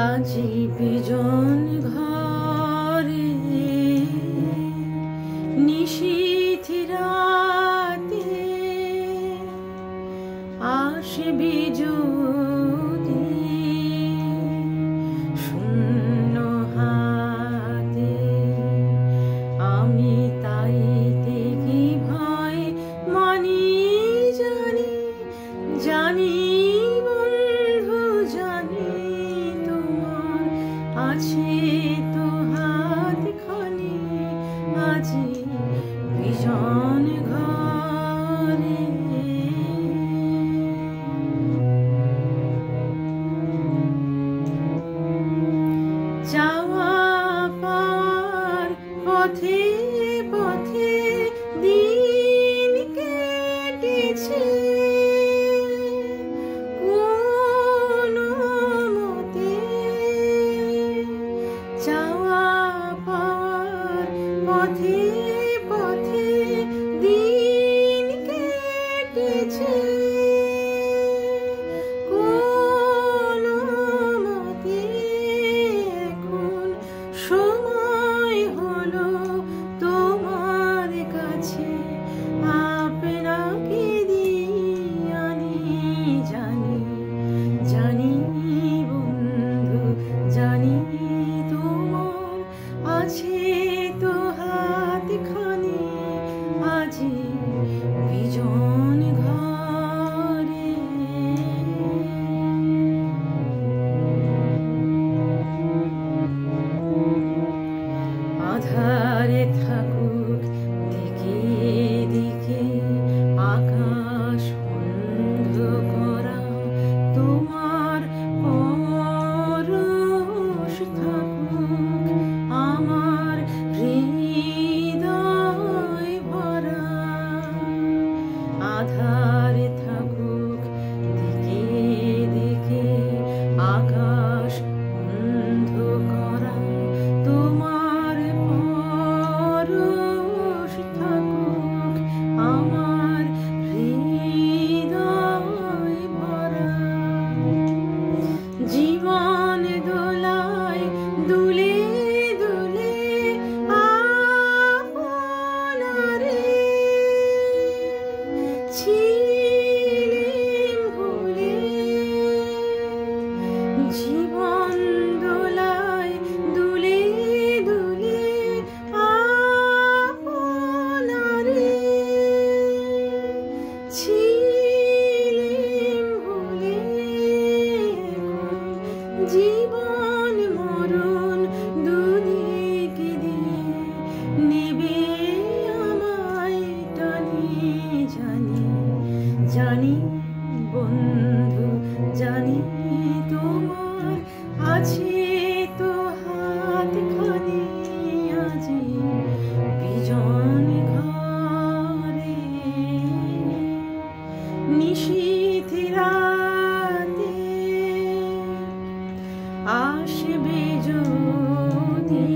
আজি বিজন ঘরে নিশীথি রাতে আসবি যদি শূন্য হাতে, আমি তাইতে কি ভয় মানি জানি, জানি বন্ধু জানি তোমার আছে তো হাত খানি আজি বিজন ঘরে। যাওয়া পাওয়ার পথে পথে দিন কেটেছে, কোনো মতে যাওয়া পাওয়ার পথে পথে দিন কেটেছে, কোনো মতে এখন সময় হলো তোমার কাছে আপনাকে দিয়ানি, জানি জানি বন্ধু জানি তোমার আছে তো হাত খানি আজি বিজন ঘরে। আধারে থাকুক দিকে দিকে আকাশ বন্ধ করা, তোমার পরশ থাকুক আমার হৃদয় ভরা। আধারে থাকুক দিকে দিকে আকাশ বন্ধ করা, তোমার পরশ থাকুক আমার হৃদয় ভরা। জীবন দোলায় দুলে দুলে আপনারে ছিলেম ভুলে, জীবন দোলায় দুলে দুলে আপনারে ছিলেম ভুলে, জীবন মরণ দুদিক দিয়ে নেবে আমায় টানি, জানি জানি বন্ধু জানি তোমার আছে তো হাত খানি আজি বিজন ঘরে। নিশীথি রাতে আসবে যদি